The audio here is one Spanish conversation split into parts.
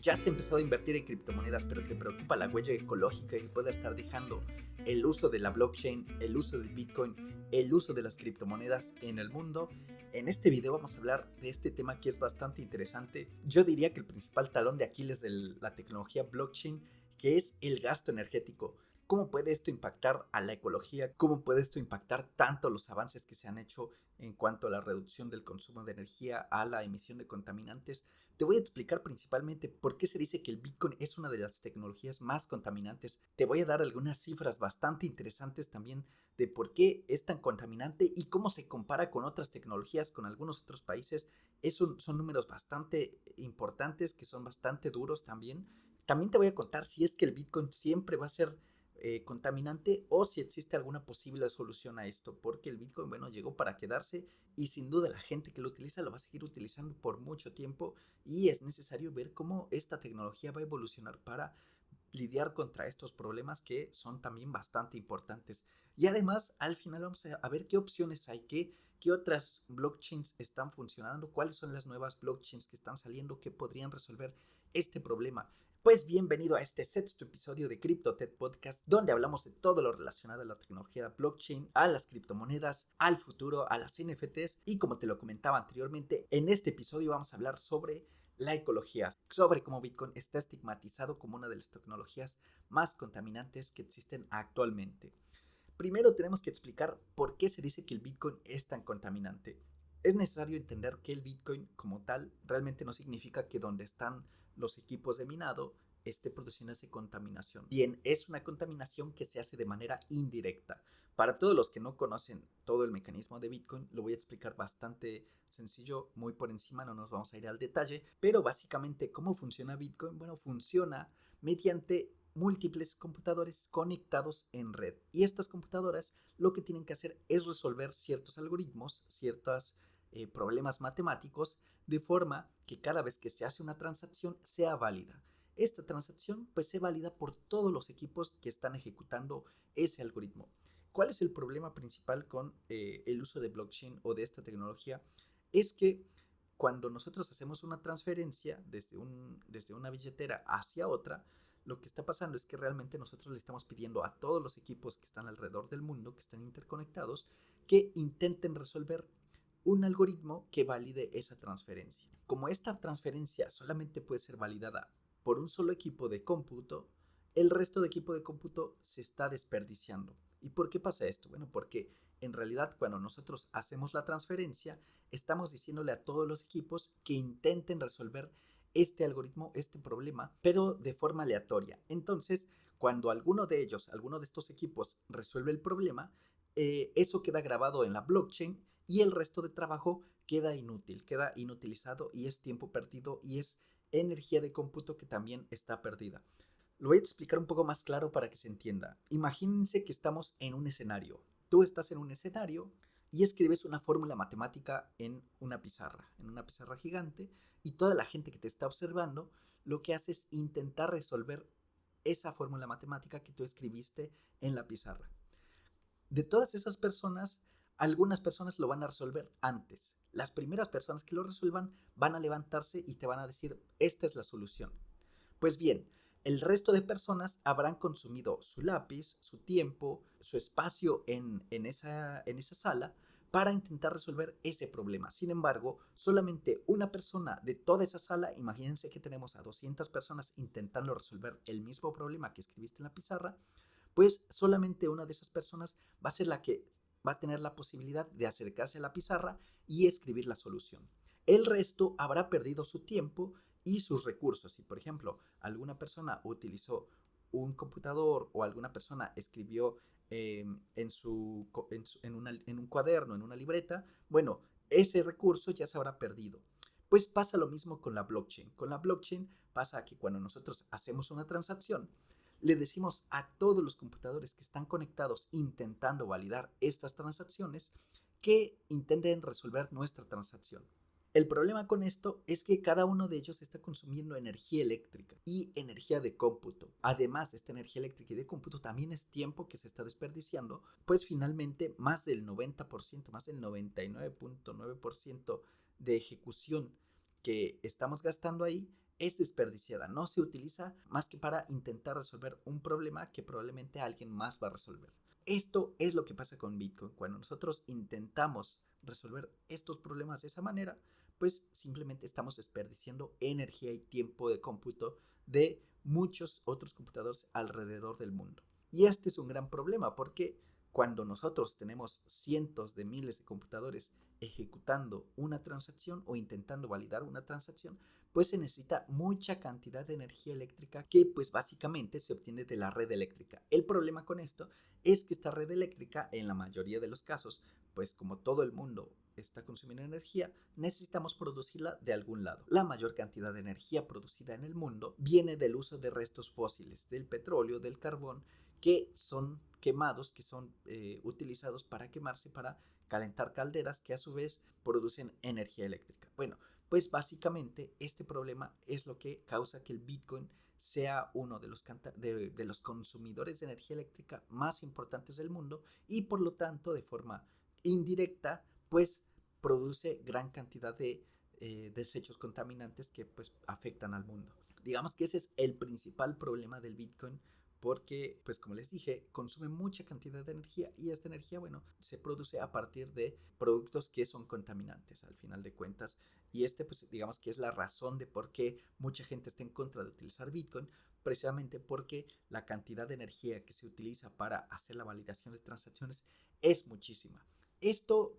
Ya has empezado a invertir en criptomonedas, pero te preocupa la huella ecológica que pueda estar dejando el uso de la blockchain, el uso de Bitcoin, el uso de las criptomonedas en el mundo. En este video vamos a hablar de este tema que es bastante interesante. Yo diría que el principal talón de Aquiles de la tecnología blockchain, que es el gasto energético. ¿Cómo puede esto impactar a la ecología? ¿Cómo puede esto impactar tanto los avances que se han hecho en cuanto a la reducción del consumo de energía, a la emisión de contaminantes? Te voy a explicar principalmente por qué se dice que el Bitcoin es una de las tecnologías más contaminantes. Te voy a dar algunas cifras bastante interesantes también de por qué es tan contaminante y cómo se compara con otras tecnologías, con algunos otros países. Son números bastante importantes, que son bastante duros también. También te voy a contar si es que el Bitcoin siempre va a ser contaminante o si existe alguna posible solución a esto, porque el Bitcoin, bueno, llegó para quedarse y sin duda la gente que lo utiliza lo va a seguir utilizando por mucho tiempo y es necesario ver cómo esta tecnología va a evolucionar para lidiar contra estos problemas que son también bastante importantes. Y además, al final vamos a ver qué opciones hay, qué otras blockchains están funcionando, cuáles son las nuevas blockchains que están saliendo que podrían resolver este problema. Pues bienvenido a este sexto episodio de CryptoTech Podcast, donde hablamos de todo lo relacionado a la tecnología blockchain, a las criptomonedas, al futuro, a las NFTs y como te lo comentaba anteriormente, en este episodio vamos a hablar sobre la ecología, sobre cómo Bitcoin está estigmatizado como una de las tecnologías más contaminantes que existen actualmente. Primero tenemos que explicar por qué se dice que el Bitcoin es tan contaminante. Es necesario entender que el Bitcoin como tal realmente no significa que donde están los equipos de minado esté produciendo esa contaminación. Bien, es una contaminación que se hace de manera indirecta. Para todos los que no conocen todo el mecanismo de Bitcoin, lo voy a explicar bastante sencillo, muy por encima, no nos vamos a ir al detalle, pero básicamente cómo funciona Bitcoin, bueno, funciona mediante múltiples computadores conectados en red. Y estas computadoras lo que tienen que hacer es resolver ciertos algoritmos, ciertos problemas matemáticos, de forma que cada vez que se hace una transacción sea válida. Esta transacción pues se valida por todos los equipos que están ejecutando ese algoritmo. ¿Cuál es el problema principal con el uso de blockchain o de esta tecnología? Es que cuando nosotros hacemos una transferencia desde una billetera hacia otra, lo que está pasando es que realmente nosotros le estamos pidiendo a todos los equipos que están alrededor del mundo, que están interconectados, que intenten resolver un algoritmo que valide esa transferencia. Como esta transferencia solamente puede ser validada por un solo equipo de cómputo, el resto de equipo de cómputo se está desperdiciando. ¿Y por qué pasa esto? Bueno, porque en realidad cuando nosotros hacemos la transferencia, estamos diciéndole a todos los equipos que intenten resolver este algoritmo, este problema, pero de forma aleatoria. Entonces, cuando alguno de estos equipos resuelve el problema, eso queda grabado en la blockchain y el resto de trabajo queda inútil, queda inutilizado y es tiempo perdido y es energía de cómputo que también está perdida. Lo voy a explicar un poco más claro para que se entienda. Imagínense que estamos en un escenario. Tú estás en un escenario y escribes una fórmula matemática en una pizarra gigante, y toda la gente que te está observando lo que hace es intentar resolver esa fórmula matemática que tú escribiste en la pizarra. De todas esas personas, algunas personas lo van a resolver antes. Las primeras personas que lo resuelvan van a levantarse y te van a decir, esta es la solución. Pues bien, el resto de personas habrán consumido su lápiz, su tiempo, su espacio en esa sala para intentar resolver ese problema. Sin embargo, solamente una persona de toda esa sala, imagínense que tenemos a 200 personas intentando resolver el mismo problema que escribiste en la pizarra, pues solamente una de esas personas va a ser la que va a tener la posibilidad de acercarse a la pizarra y escribir la solución. El resto habrá perdido su tiempo y sus recursos. Si, por ejemplo, alguna persona utilizó un computador o alguna persona escribió en un cuaderno, en una libreta, bueno, ese recurso ya se habrá perdido. Pues pasa lo mismo con la blockchain. Con la blockchain pasa que cuando nosotros hacemos una transacción, le decimos a todos los computadores que están conectados intentando validar estas transacciones que intenten resolver nuestra transacción. El problema con esto es que cada uno de ellos está consumiendo energía eléctrica y energía de cómputo. Además, esta energía eléctrica y de cómputo también es tiempo que se está desperdiciando, pues finalmente más del 90%, más del 99.9% de ejecución que estamos gastando ahí es desperdiciada, no se utiliza más que para intentar resolver un problema que probablemente alguien más va a resolver. Esto es lo que pasa con Bitcoin. Cuando nosotros intentamos resolver estos problemas de esa manera, pues simplemente estamos desperdiciando energía y tiempo de cómputo de muchos otros computadores alrededor del mundo. Y este es un gran problema porque cuando nosotros tenemos cientos de miles de computadores ejecutando una transacción o intentando validar una transacción, pues se necesita mucha cantidad de energía eléctrica que pues básicamente se obtiene de la red eléctrica. El problema con esto es que esta red eléctrica, en la mayoría de los casos, pues como todo el mundo está consumiendo energía, necesitamos producirla de algún lado. La mayor cantidad de energía producida en el mundo viene del uso de restos fósiles, del petróleo, del carbón, que son quemados, que son utilizados para quemarse, para calentar calderas que a su vez producen energía eléctrica. Bueno, pues básicamente este problema es lo que causa que el Bitcoin sea uno de los consumidores de energía eléctrica más importantes del mundo y por lo tanto de forma indirecta pues produce gran cantidad de desechos contaminantes que pues afectan al mundo. Digamos que ese es el principal problema del Bitcoin porque, pues como les dije, consume mucha cantidad de energía y esta energía, bueno, se produce a partir de productos que son contaminantes al final de cuentas. Y pues digamos que es la razón de por qué mucha gente está en contra de utilizar Bitcoin, precisamente porque la cantidad de energía que se utiliza para hacer la validación de transacciones es muchísima.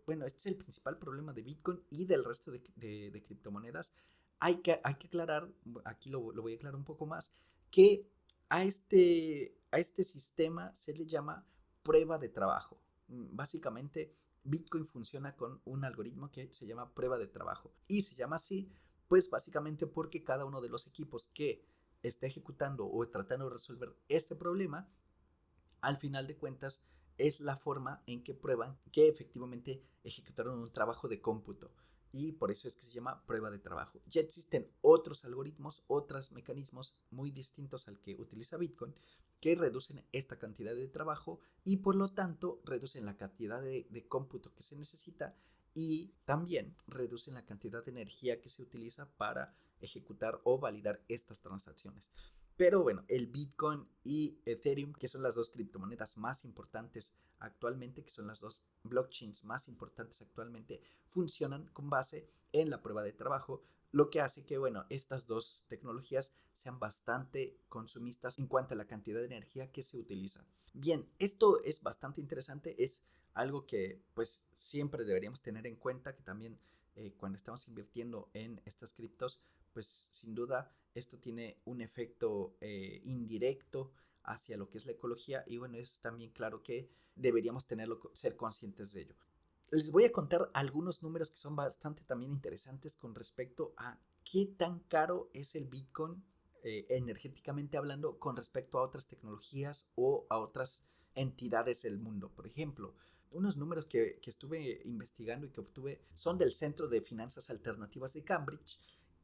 Bueno, este es el principal problema de Bitcoin y del resto de criptomonedas. Hay que aclarar, aquí lo voy a aclarar un poco más, que a este sistema se le llama prueba de trabajo. Básicamente, Bitcoin funciona con un algoritmo que se llama prueba de trabajo. Y se llama así, pues básicamente porque cada uno de los equipos que está ejecutando o tratando de resolver este problema, al final de cuentas, es la forma en que prueban que efectivamente ejecutaron un trabajo de cómputo y por eso es que se llama prueba de trabajo. Ya existen otros algoritmos, otros mecanismos muy distintos al que utiliza Bitcoin que reducen esta cantidad de trabajo y por lo tanto reducen la cantidad de cómputo que se necesita y también reducen la cantidad de energía que se utiliza para ejecutar o validar estas transacciones. Pero bueno, el Bitcoin y Ethereum, que son las dos criptomonedas más importantes actualmente, que son las dos blockchains más importantes actualmente, funcionan con base en la prueba de trabajo, lo que hace que, bueno, estas dos tecnologías sean bastante consumistas en cuanto a la cantidad de energía que se utiliza. Bien, esto es bastante interesante, es algo que pues siempre deberíamos tener en cuenta, que también cuando estamos invirtiendo en estas criptos, pues sin duda esto tiene un efecto indirecto hacia lo que es la ecología y bueno, es también claro que deberíamos ser conscientes de ello. Les voy a contar algunos números que son bastante también interesantes con respecto a qué tan caro es el Bitcoin energéticamente hablando con respecto a otras tecnologías o a otras entidades del mundo. Por ejemplo, unos números que estuve investigando y que obtuve son del Centro de Finanzas Alternativas de Cambridge,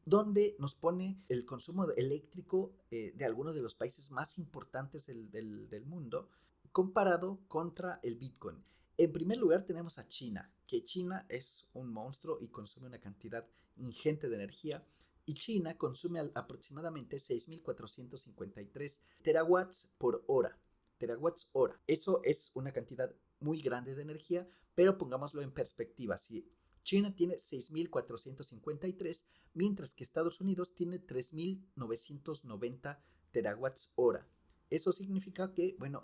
donde nos pone el consumo eléctrico de algunos de los países más importantes del mundo comparado contra el Bitcoin. En primer lugar tenemos a China, que China es un monstruo y consume una cantidad ingente de energía y China consume aproximadamente 6.453 terawatts por hora. Terawatts hora. Eso es una cantidad muy grande de energía, pero pongámoslo en perspectiva. Si China tiene 6.453, mientras que Estados Unidos tiene 3.990 terawatts hora. Eso significa que, bueno,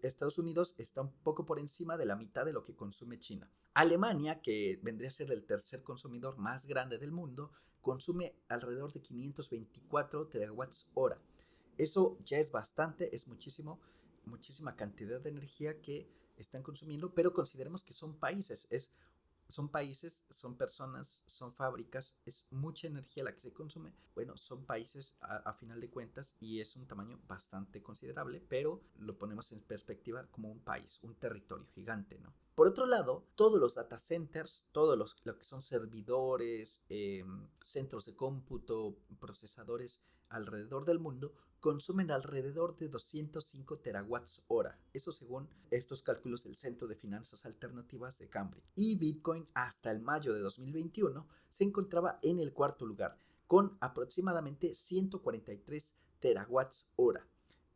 Estados Unidos está un poco por encima de la mitad de lo que consume China. Alemania, que vendría a ser el tercer consumidor más grande del mundo, consume alrededor de 524 terawatts hora. Eso ya es bastante, es muchísima cantidad de energía que están consumiendo, pero consideremos que son países, son países, son personas, son fábricas, es mucha energía la que se consume. Bueno, son países a final de cuentas y es un tamaño bastante considerable, pero lo ponemos en perspectiva como un país, un territorio gigante, ¿no? Por otro lado, todos los data centers, lo que son servidores, centros de cómputo, procesadores alrededor del mundo, consumen alrededor de 205 terawatts hora. Eso según estos cálculos del Centro de Finanzas Alternativas de Cambridge. Y Bitcoin hasta el mayo de 2021 se encontraba en el cuarto lugar, con aproximadamente 143 terawatts hora.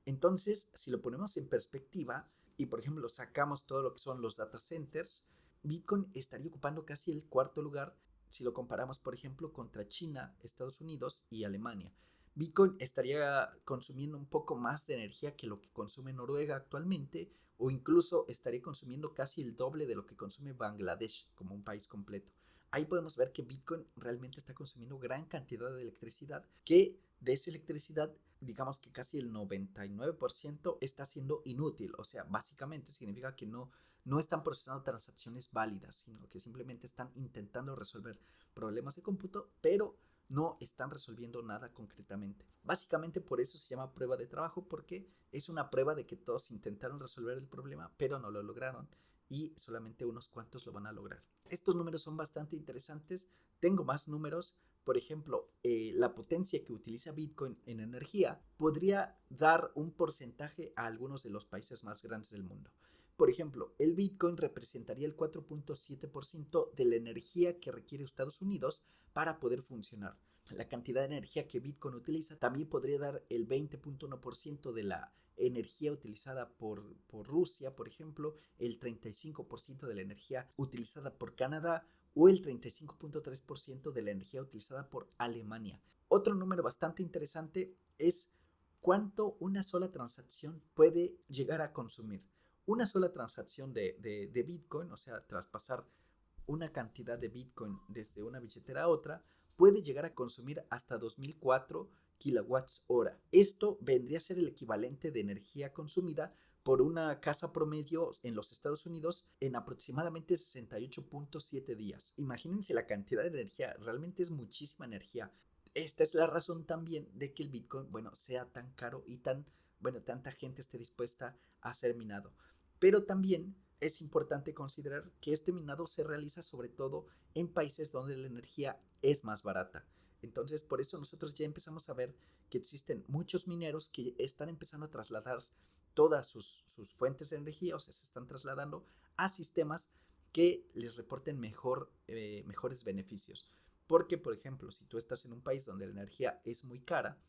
Entonces, si lo ponemos en perspectiva y, por ejemplo, sacamos todo lo que son los data centers, Bitcoin estaría ocupando casi el cuarto lugar si lo comparamos, por ejemplo, contra China, Estados Unidos y Alemania. Bitcoin estaría consumiendo un poco más de energía que lo que consume Noruega actualmente, o incluso estaría consumiendo casi el doble de lo que consume Bangladesh como un país completo. Ahí podemos ver que Bitcoin realmente está consumiendo gran cantidad de electricidad, que de esa electricidad, digamos que casi el 99% está siendo inútil. O sea, básicamente significa que no están procesando transacciones válidas, sino que simplemente están intentando resolver problemas de cómputo, pero no están resolviendo nada concretamente. Básicamente por eso se llama prueba de trabajo, porque es una prueba de que todos intentaron resolver el problema, pero no lo lograron y solamente unos cuantos lo van a lograr. Estos números son bastante interesantes. Tengo más números. Por ejemplo, la potencia que utiliza Bitcoin en energía podría dar un porcentaje a algunos de los países más grandes del mundo. Por ejemplo, el Bitcoin representaría el 4.7% de la energía que requiere Estados Unidos para poder funcionar. La cantidad de energía que Bitcoin utiliza también podría dar el 20.1% de la energía utilizada por Rusia, por ejemplo, el 35% de la energía utilizada por Canadá o el 35.3% de la energía utilizada por Alemania. Otro número bastante interesante es cuánto una sola transacción puede llegar a consumir. Una sola transacción de Bitcoin, o sea, traspasar una cantidad de Bitcoin desde una billetera a otra, puede llegar a consumir hasta 2004 kilowatts hora. Esto vendría a ser el equivalente de energía consumida por una casa promedio en los Estados Unidos en aproximadamente 68.7 días. Imagínense la cantidad de energía, realmente es muchísima energía. Esta es la razón también de que el Bitcoin, bueno, sea tan caro y tanta gente esté dispuesta a ser minado. Pero también es importante considerar que este minado se realiza sobre todo en países donde la energía es más barata. Entonces, por eso nosotros ya empezamos a ver que existen muchos mineros que están empezando a trasladar todas sus fuentes de energía, o sea, se están trasladando a sistemas que les reporten mejores beneficios. Porque, por ejemplo, si tú estás en un país donde la energía es muy cara,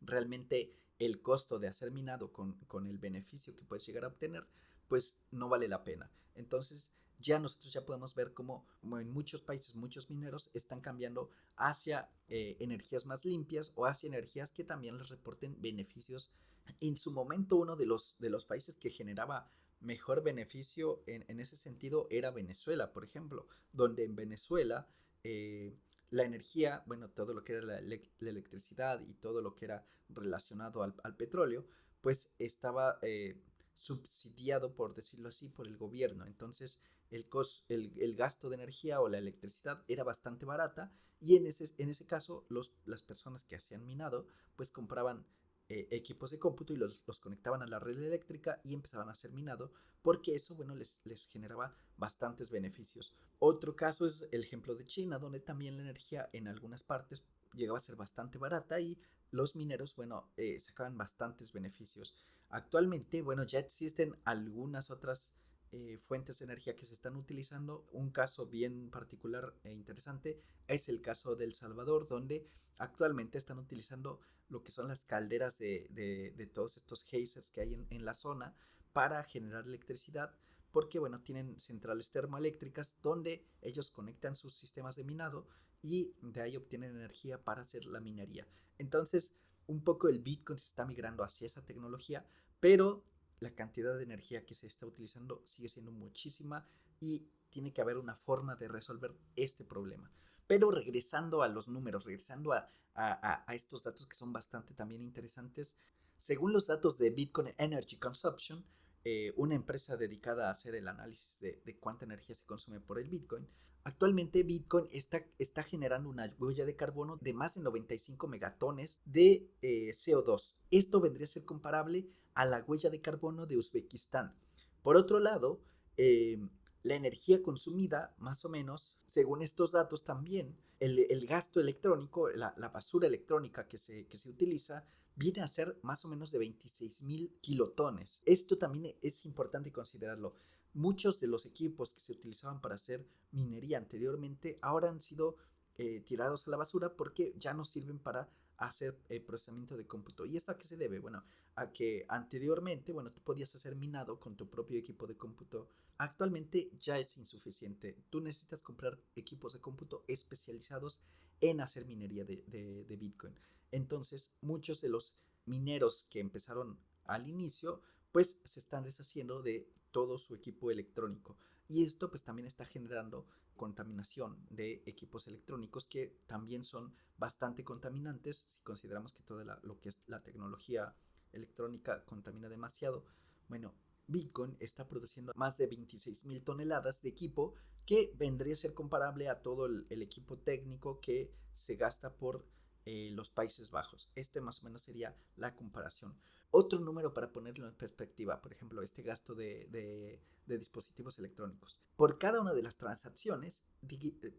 realmente el costo de hacer minado con el beneficio que puedes llegar a obtener, pues no vale la pena. Entonces ya nosotros ya podemos ver cómo en muchos países, muchos mineros están cambiando hacia energías más limpias o hacia energías que también les reporten beneficios. En su momento uno de los países que generaba mejor beneficio en ese sentido era Venezuela, por ejemplo, donde en Venezuela la energía, bueno, todo lo que era la electricidad y todo lo que era relacionado al petróleo, pues estaba subsidiado, por decirlo así, por el gobierno. Entonces, el gasto de energía o la electricidad era bastante barata y en ese caso las personas que hacían minado, pues compraban equipos de cómputo y los conectaban a la red eléctrica y empezaban a hacer minado porque eso, bueno, les generaba bastantes beneficios. Otro caso es el ejemplo de China, donde también la energía en algunas partes llegaba a ser bastante barata y los mineros, bueno, sacaban bastantes beneficios. Actualmente, bueno, ya existen algunas otras fuentes de energía que se están utilizando. Un caso bien particular e interesante es el caso de El Salvador, donde actualmente están utilizando lo que son las calderas de todos estos geysers que hay en la zona para generar electricidad, porque bueno, tienen centrales termoeléctricas donde ellos conectan sus sistemas de minado y de ahí obtienen energía para hacer la minería. Entonces, un poco el Bitcoin se está migrando hacia esa tecnología, pero la cantidad de energía que se está utilizando sigue siendo muchísima y tiene que haber una forma de resolver este problema. Pero regresando a los números, regresando a estos datos que son bastante también interesantes, según los datos de Bitcoin Energy Consumption, una empresa dedicada a hacer el análisis de cuánta energía se consume por el Bitcoin, actualmente Bitcoin está generando una huella de carbono de más de 95 megatones de CO2. Esto vendría a ser comparable a la huella de carbono de Uzbekistán. Por otro lado, la energía consumida, más o menos, según estos datos también, el gasto electrónico, la basura electrónica que se utiliza, viene a ser más o menos de 26,000 kilotones. Esto también es importante considerarlo. Muchos de los equipos que se utilizaban para hacer minería anteriormente ahora han sido tirados a la basura porque ya no sirven para hacer procesamiento de cómputo. ¿Y esto a qué se debe? Bueno, a que anteriormente, bueno, tú podías hacer minado con tu propio equipo de cómputo. Actualmente ya es insuficiente. Tú necesitas comprar equipos de cómputo especializados en hacer minería de Bitcoin. Entonces, muchos de los mineros que empezaron al inicio, pues se están deshaciendo de todo su equipo electrónico. Y esto pues también está generando contaminación de equipos electrónicos que también son bastante contaminantes si consideramos que toda lo que es la tecnología electrónica contamina demasiado. Bueno, Bitcoin está produciendo más de 26,000 toneladas de equipo que vendría a ser comparable a todo el equipo técnico que se gasta por los Países Bajos. Este más o menos sería la comparación. Otro número para ponerlo en perspectiva, por ejemplo, este gasto de dispositivos electrónicos. Por cada una de las transacciones,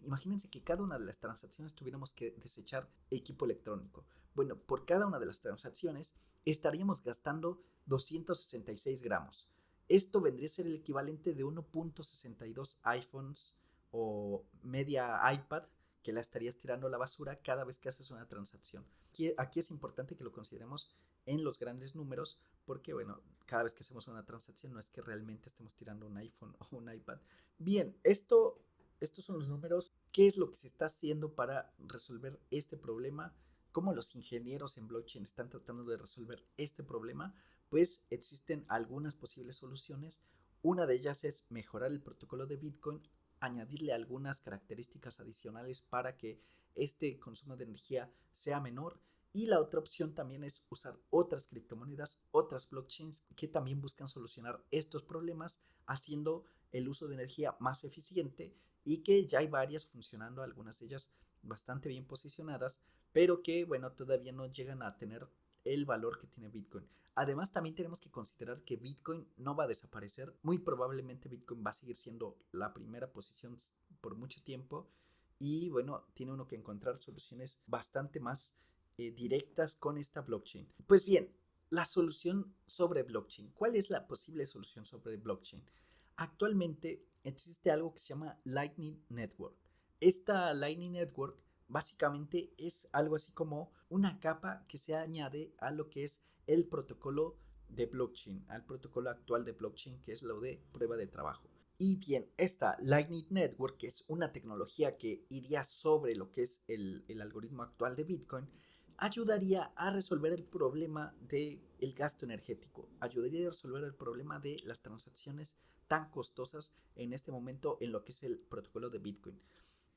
imagínense que cada una de las transacciones tuviéramos que desechar equipo electrónico. Bueno, por cada una de las transacciones estaríamos gastando 266 gramos. Esto vendría a ser el equivalente de 1.62 iPhones o media iPad que la estarías tirando a la basura cada vez que haces una transacción. Aquí es importante que lo consideremos en los grandes números porque, bueno, cada vez que hacemos una transacción no es que realmente estemos tirando un iPhone o un iPad. Bien, estos son los números. ¿Qué es lo que se está haciendo para resolver este problema? ¿Cómo los ingenieros en blockchain están tratando de resolver este problema? Pues existen algunas posibles soluciones. Una de ellas es mejorar el protocolo de Bitcoin, añadirle algunas características adicionales para que este consumo de energía sea menor. Y la otra opción también es usar otras criptomonedas, otras blockchains que también buscan solucionar estos problemas haciendo el uso de energía más eficiente y que ya hay varias funcionando, algunas de ellas bastante bien posicionadas, pero que, bueno, todavía no llegan a tener el valor que tiene Bitcoin. Además, también tenemos que considerar que Bitcoin no va a desaparecer. Muy probablemente Bitcoin va a seguir siendo la primera posición por mucho tiempo. Y bueno, tiene uno que encontrar soluciones bastante más directas con esta blockchain. Pues bien, la solución sobre blockchain. ¿Cuál es la posible solución sobre blockchain? Actualmente existe algo que se llama Lightning Network. Esta Lightning Network básicamente es algo así como una capa que se añade a lo que es el protocolo de blockchain, al protocolo actual de blockchain, que es lo de prueba de trabajo. Y bien, esta Lightning Network, que es una tecnología que iría sobre lo que es el algoritmo actual de Bitcoin, ayudaría a resolver el problema del gasto energético, ayudaría a resolver el problema de las transacciones tan costosas en este momento en lo que es el protocolo de Bitcoin.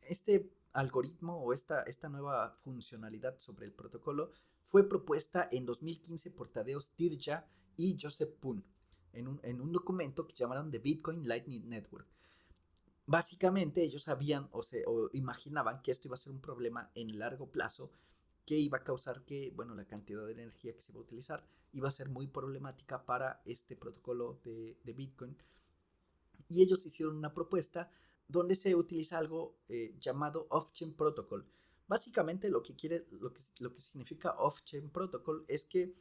Este algoritmo o esta nueva funcionalidad sobre el protocolo fue propuesta en 2015 por Tadeusz Dirja y Joseph Poon en un documento que llamaron The Bitcoin Lightning Network. Básicamente ellos sabían o imaginaban que esto iba a ser un problema en largo plazo que iba a causar que, bueno, la cantidad de energía que se iba a utilizar iba a ser muy problemática para este protocolo de Bitcoin. Y ellos hicieron una propuesta donde se utiliza algo llamado Off-Chain Protocol. Básicamente lo que significa Off-Chain Protocol es que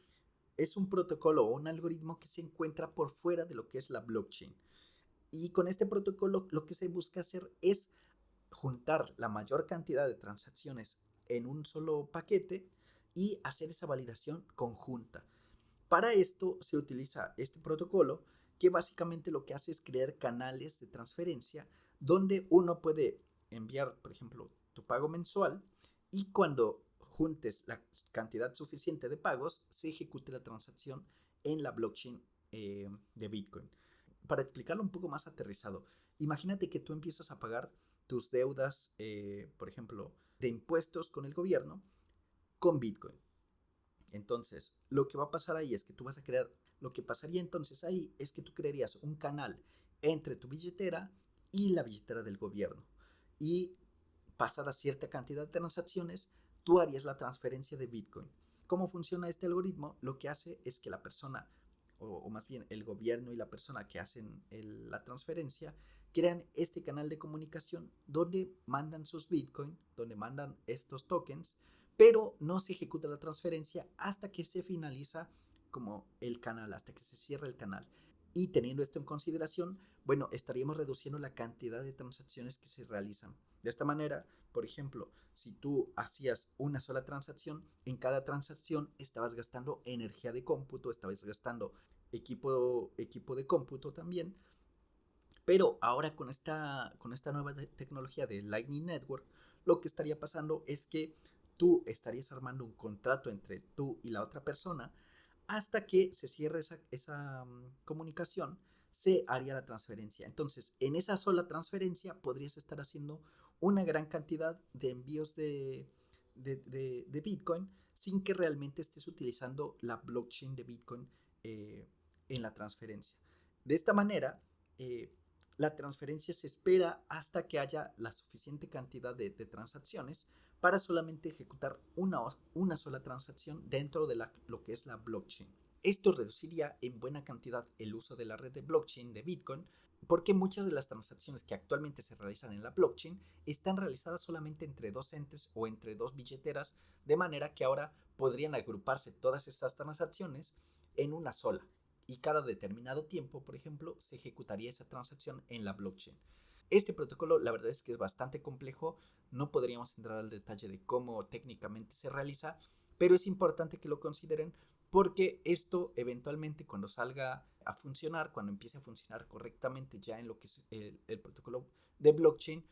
es un protocolo o un algoritmo que se encuentra por fuera de lo que es la blockchain. Y con este protocolo lo que se busca hacer es juntar la mayor cantidad de transacciones en un solo paquete y hacer esa validación conjunta. Para esto se utiliza este protocolo que básicamente lo que hace es crear canales de transferencia donde uno puede enviar, por ejemplo, tu pago mensual y cuando juntes la cantidad suficiente de pagos se ejecute la transacción en la blockchain de Bitcoin. Para explicarlo un poco más aterrizado, imagínate que tú empiezas a pagar tus deudas, por ejemplo, de impuestos con el gobierno con Bitcoin. Entonces, lo que va a pasar ahí es que tú vas a crear, lo que pasaría entonces ahí es que tú crearías un canal entre tu billetera y la billetera del gobierno. Y pasada cierta cantidad de transacciones, tú harías la transferencia de Bitcoin. ¿Cómo funciona este algoritmo? Lo que hace es que la persona, o más bien el gobierno y la persona que hacen la transferencia, crean este canal de comunicación donde mandan sus Bitcoin, donde mandan estos tokens, pero no se ejecuta la transferencia hasta que se finaliza como el canal, hasta que se cierra el canal. Y teniendo esto en consideración, bueno, estaríamos reduciendo la cantidad de transacciones que se realizan. De esta manera, por ejemplo, si tú hacías una sola transacción, en cada transacción estabas gastando energía de cómputo, estabas gastando equipo de cómputo también. Pero ahora con esta nueva tecnología de Lightning Network, lo que estaría pasando es que tú estarías armando un contrato entre tú y la otra persona hasta que se cierre esa comunicación, se haría la transferencia. Entonces, en esa sola transferencia podrías estar haciendo una gran cantidad de envíos de Bitcoin sin que realmente estés utilizando la blockchain de Bitcoin eh, en la transferencia. De esta manera, eh, la transferencia se espera hasta que haya la suficiente cantidad de transacciones para solamente ejecutar una sola transacción dentro de lo que es la blockchain. Esto reduciría en buena cantidad el uso de la red de blockchain de Bitcoin, porque muchas de las transacciones que actualmente se realizan en la blockchain están realizadas solamente entre dos entes o entre dos billeteras, de manera que ahora podrían agruparse todas estas transacciones en una sola. Y cada determinado tiempo, por ejemplo, se ejecutaría esa transacción en la blockchain. Este protocolo, la verdad es que es bastante complejo, no podríamos entrar al detalle de cómo técnicamente se realiza, pero es importante que lo consideren porque esto eventualmente cuando salga a funcionar, cuando empiece a funcionar correctamente ya en lo que es el protocolo de blockchain,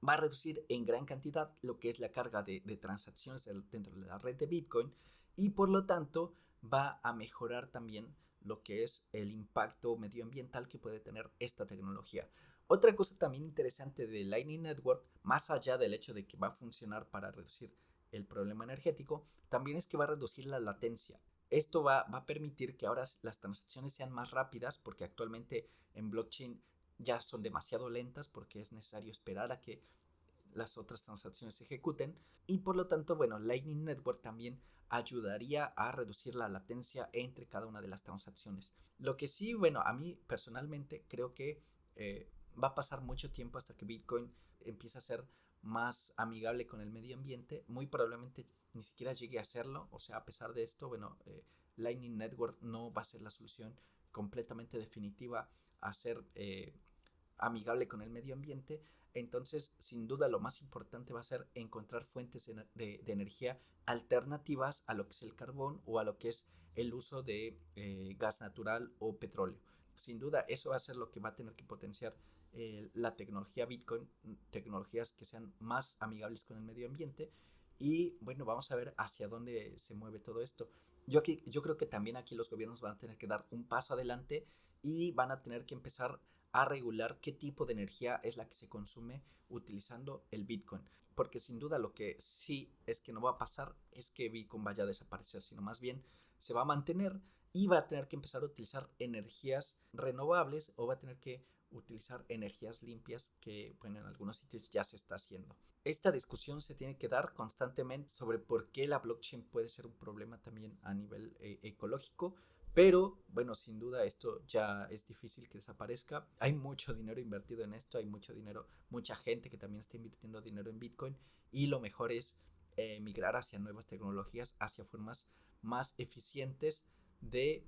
va a reducir en gran cantidad lo que es la carga de transacciones dentro de la red de Bitcoin y por lo tanto va a mejorar también lo que es el impacto medioambiental que puede tener esta tecnología. Otra cosa también interesante de Lightning Network, más allá del hecho de que va a funcionar para reducir el problema energético, también es que va a reducir la latencia. Esto va a permitir que ahora las transacciones sean más rápidas porque actualmente en blockchain ya son demasiado lentas porque es necesario esperar a que las otras transacciones se ejecuten y por lo tanto, bueno, Lightning Network también ayudaría a reducir la latencia entre cada una de las transacciones. Lo que sí, bueno, a mí personalmente creo que va a pasar mucho tiempo hasta que Bitcoin empiece a ser más amigable con el medio ambiente. Muy probablemente ni siquiera llegue a serlo. O sea, a pesar de esto, bueno, Lightning Network no va a ser la solución completamente definitiva a ser amigable con el medio ambiente. Entonces, sin duda, lo más importante va a ser encontrar fuentes de energía alternativas a lo que es el carbón o a lo que es el uso de gas natural o petróleo. Sin duda, eso va a ser lo que va a tener que potenciar la tecnología Bitcoin, tecnologías que sean más amigables con el medio ambiente. Y bueno, vamos a ver hacia dónde se mueve todo esto. Yo creo que también aquí los gobiernos van a tener que dar un paso adelante y van a tener que empezar a regular qué tipo de energía es la que se consume utilizando el Bitcoin. Porque sin duda lo que sí es que no va a pasar es que Bitcoin vaya a desaparecer, sino más bien se va a mantener y va a tener que empezar a utilizar energías renovables o va a tener que utilizar energías limpias que, bueno, en algunos sitios ya se está haciendo. Esta discusión se tiene que dar constantemente sobre por qué la blockchain puede ser un problema también a nivel ecológico, pero bueno, sin duda esto ya es difícil que desaparezca. Hay mucho dinero invertido en esto, hay mucho dinero, mucha gente que también está invirtiendo dinero en Bitcoin y lo mejor es migrar hacia nuevas tecnologías, hacia formas más eficientes de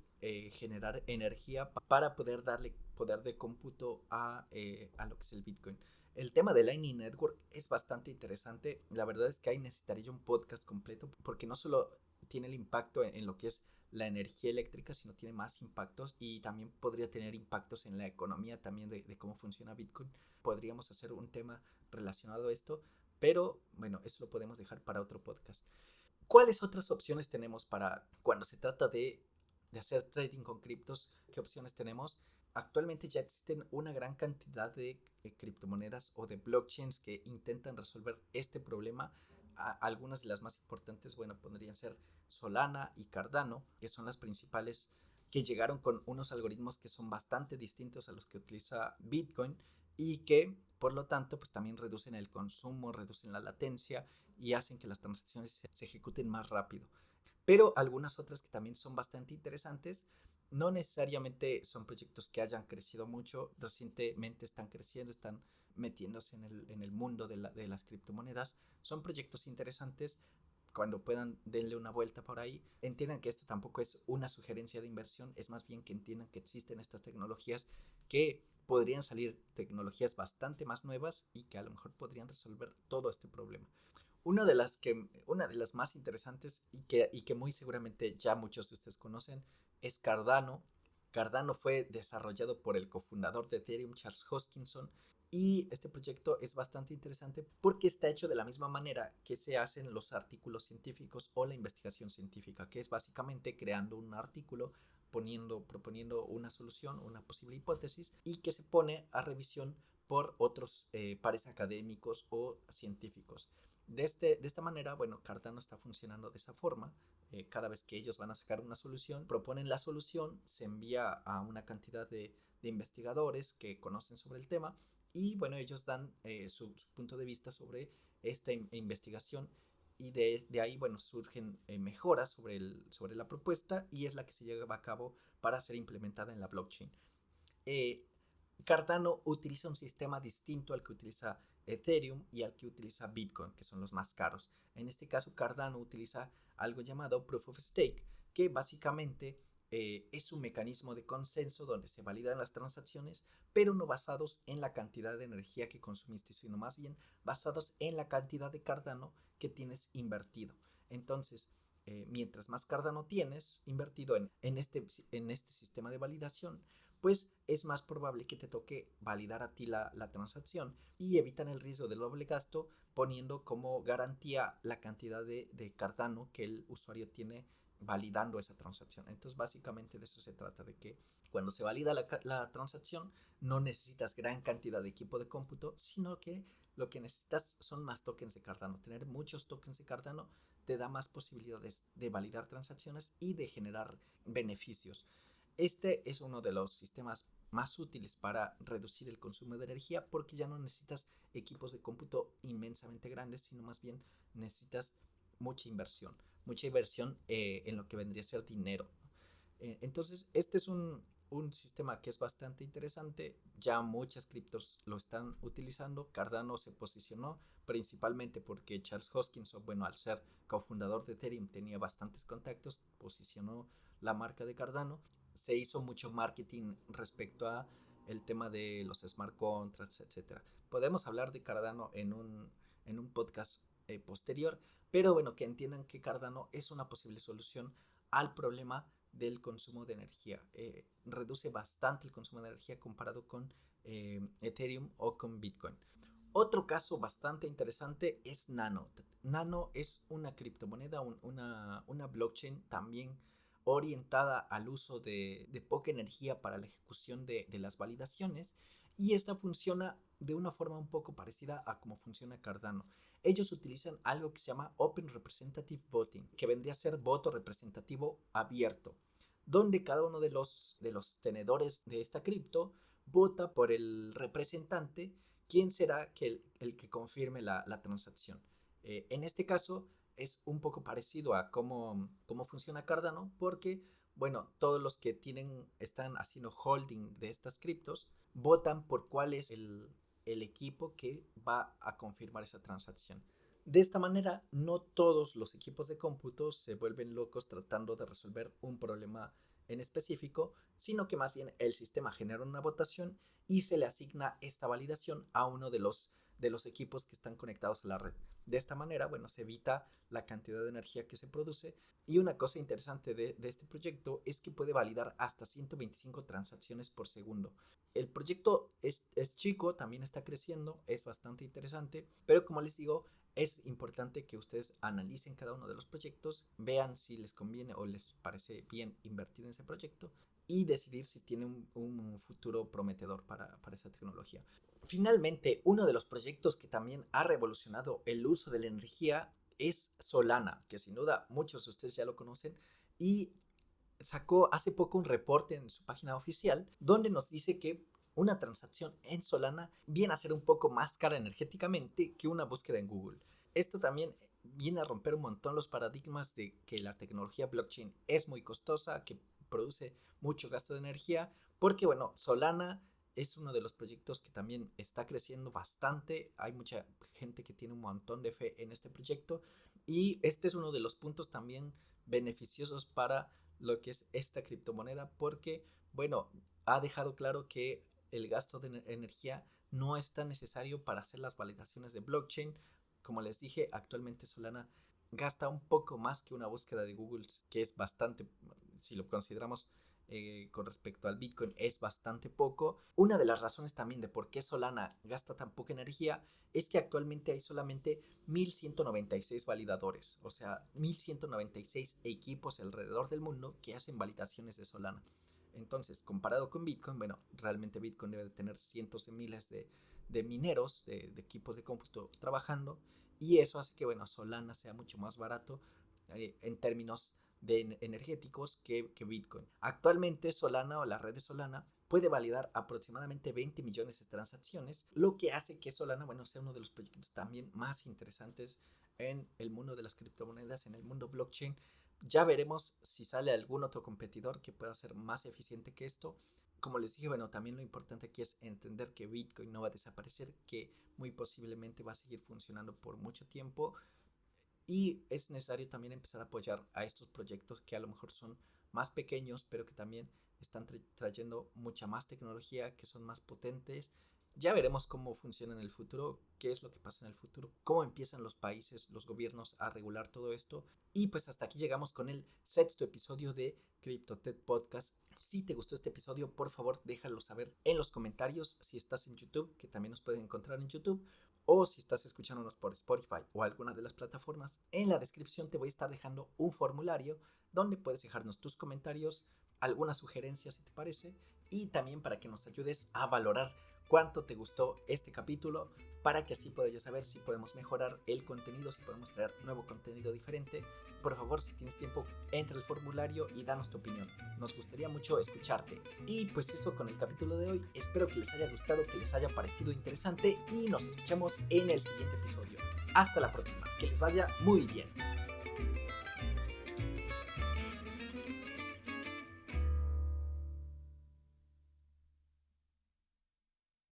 generar energía para poder darle poder de cómputo a lo que es el Bitcoin. El tema de Lightning Network es bastante interesante. La verdad es que ahí necesitaría un podcast completo porque no solo tiene el impacto en lo que es la energía eléctrica, sino tiene más impactos y también podría tener impactos en la economía también de cómo funciona Bitcoin. Podríamos hacer un tema relacionado a esto, pero bueno, eso lo podemos dejar para otro podcast. ¿Cuáles otras opciones tenemos para cuando se trata de hacer trading con criptos? ¿Qué opciones tenemos? Actualmente ya existen una gran cantidad de criptomonedas o de blockchains que intentan resolver este problema. Algunas de las más importantes, bueno, podrían ser Solana y Cardano, que son las principales que llegaron con unos algoritmos que son bastante distintos a los que utiliza Bitcoin y que por lo tanto pues también reducen el consumo, reducen la latencia y hacen que las transacciones se ejecuten más rápido. Pero algunas otras que también son bastante interesantes, no necesariamente son proyectos que hayan crecido mucho, recientemente están creciendo, están metiéndose en el mundo de las criptomonedas, son proyectos interesantes cuando puedan denle una vuelta por ahí. Entiendan que esto tampoco es una sugerencia de inversión, es más bien que entiendan que existen estas tecnologías que podrían salir tecnologías bastante más nuevas y que a lo mejor podrían resolver todo este problema. Una de las más interesantes y que muy seguramente ya muchos de ustedes conocen es Cardano. Cardano fue desarrollado por el cofundador de Ethereum, Charles Hoskinson, y este proyecto es bastante interesante porque está hecho de la misma manera que se hacen los artículos científicos o la investigación científica, que es básicamente creando un artículo, proponiendo una solución, una posible hipótesis, y que se pone a revisión por otros pares académicos o científicos. De esta manera, bueno, Cardano está funcionando de esa forma. Cada vez que ellos van a sacar una solución, proponen la solución, se envía a una cantidad de investigadores que conocen sobre el tema y bueno, ellos dan su punto de vista sobre esta investigación y de ahí, bueno, surgen mejoras sobre la propuesta y es la que se lleva a cabo para ser implementada en la blockchain. Eh, Cardano utiliza un sistema distinto al que utiliza Ethereum y al que utiliza Bitcoin, que son los más caros. En este caso, Cardano utiliza algo llamado Proof of Stake, que básicamente es un mecanismo de consenso donde se validan las transacciones, pero no basados en la cantidad de energía que consumiste, sino más bien basados en la cantidad de Cardano que tienes invertido. Entonces, mientras más Cardano tienes invertido en este sistema de validación, pues es más probable que te toque validar a ti la transacción y evitan el riesgo del doble gasto poniendo como garantía la cantidad de Cardano que el usuario tiene validando esa transacción. Entonces básicamente de eso se trata, de que cuando se valida la transacción no necesitas gran cantidad de equipo de cómputo, sino que lo que necesitas son más tokens de Cardano. Tener muchos tokens de Cardano te da más posibilidades de validar transacciones y de generar beneficios. Este es uno de los sistemas más útiles para reducir el consumo de energía porque ya no necesitas equipos de cómputo inmensamente grandes, sino más bien necesitas mucha inversión en lo que vendría a ser dinero. Entonces, este es un sistema que es bastante interesante. Ya muchas criptos lo están utilizando. Cardano se posicionó principalmente porque Charles Hoskinson, bueno, al ser cofundador de Ethereum, tenía bastantes contactos, posicionó la marca de Cardano. Se hizo mucho marketing respecto a el tema de los smart contracts, etcétera. Podemos hablar de Cardano en un podcast posterior, pero bueno, que entiendan que Cardano es una posible solución al problema del consumo de energía. Reduce bastante el consumo de energía comparado con Ethereum o con Bitcoin. Otro caso bastante interesante es Nano. Nano es una criptomoneda, una blockchain también orientada al uso de poca energía para la ejecución de las validaciones y esta funciona de una forma un poco parecida a cómo funciona Cardano. Ellos utilizan algo que se llama Open Representative Voting, que vendría a ser voto representativo abierto, donde cada uno de los tenedores de esta cripto vota por el representante, quien será el que confirme la transacción. En este caso es un poco parecido a cómo funciona Cardano, porque bueno, todos los que están haciendo holding de estas criptos votan por cuál es el equipo que va a confirmar esa transacción. De esta manera, no todos los equipos de cómputo se vuelven locos tratando de resolver un problema en específico, sino que más bien el sistema genera una votación y se le asigna esta validación a uno de los equipos que están conectados a la red. De esta manera, bueno, se evita la cantidad de energía que se produce y una cosa interesante de este proyecto es que puede validar hasta 125 transacciones por segundo. El proyecto es chico, también está creciendo, es bastante interesante, pero como les digo, es importante que ustedes analicen cada uno de los proyectos, vean si les conviene o les parece bien invertir en ese proyecto y decidir si tiene un futuro prometedor para esa tecnología. Finalmente, uno de los proyectos que también ha revolucionado el uso de la energía es Solana, que sin duda muchos de ustedes ya lo conocen y sacó hace poco un reporte en su página oficial donde nos dice que una transacción en Solana viene a ser un poco más cara energéticamente que una búsqueda en Google. Esto también viene a romper un montón los paradigmas de que la tecnología blockchain es muy costosa, que produce mucho gasto de energía, porque bueno, Solana es uno de los proyectos que también está creciendo bastante. Hay mucha gente que tiene un montón de fe en este proyecto Y este es uno de los puntos también beneficiosos para lo que es esta criptomoneda, porque, bueno, ha dejado claro que el gasto de energía no es tan necesario para hacer las validaciones de blockchain. Como les dije, actualmente Solana gasta un poco más que una búsqueda de Google, que es bastante, si lo consideramos con respecto al Bitcoin, es bastante poco. Una de las razones también de por qué Solana gasta tan poca energía es que actualmente hay solamente 1196 validadores, o sea, 1196 equipos alrededor del mundo que hacen validaciones de Solana. Entonces, comparado con Bitcoin, bueno, realmente Bitcoin debe de tener cientos de miles de mineros, de equipos de cómputo trabajando, y eso hace que, bueno, Solana sea mucho más barato en términos de energéticos que Bitcoin. Actualmente Solana o la red de Solana puede validar aproximadamente 20 millones de transacciones, lo que hace que Solana, bueno, sea uno de los proyectos también más interesantes en el mundo de las criptomonedas, en el mundo blockchain. Ya veremos si sale algún otro competidor que pueda ser más eficiente que esto. Como les dije, bueno, también lo importante aquí es entender que Bitcoin no va a desaparecer, que muy posiblemente va a seguir funcionando por mucho tiempo. Y es necesario también empezar a apoyar a estos proyectos que a lo mejor son más pequeños, pero que también están trayendo mucha más tecnología, que son más potentes. Ya veremos cómo funciona en el futuro, qué es lo que pasa en el futuro, cómo empiezan los países, los gobiernos a regular todo esto. Y pues hasta aquí llegamos con el sexto episodio de CryptoTed Podcast. Si te gustó este episodio, por favor déjalo saber en los comentarios. Si estás en YouTube, que también nos pueden encontrar en YouTube, o si estás escuchándonos por Spotify o alguna de las plataformas, en la descripción te voy a estar dejando un formulario donde puedes dejarnos tus comentarios, algunas sugerencias si te parece, y también para que nos ayudes a valorar cuánto te gustó este capítulo, para que así pueda yo saber si podemos mejorar el contenido, si podemos traer nuevo contenido diferente. Por favor, si tienes tiempo, entra al formulario y danos tu opinión. Nos gustaría mucho escucharte. Y pues eso con el capítulo de hoy. Espero que les haya gustado, que les haya parecido interesante, y nos escuchamos en el siguiente episodio. Hasta la próxima. Que les vaya muy bien.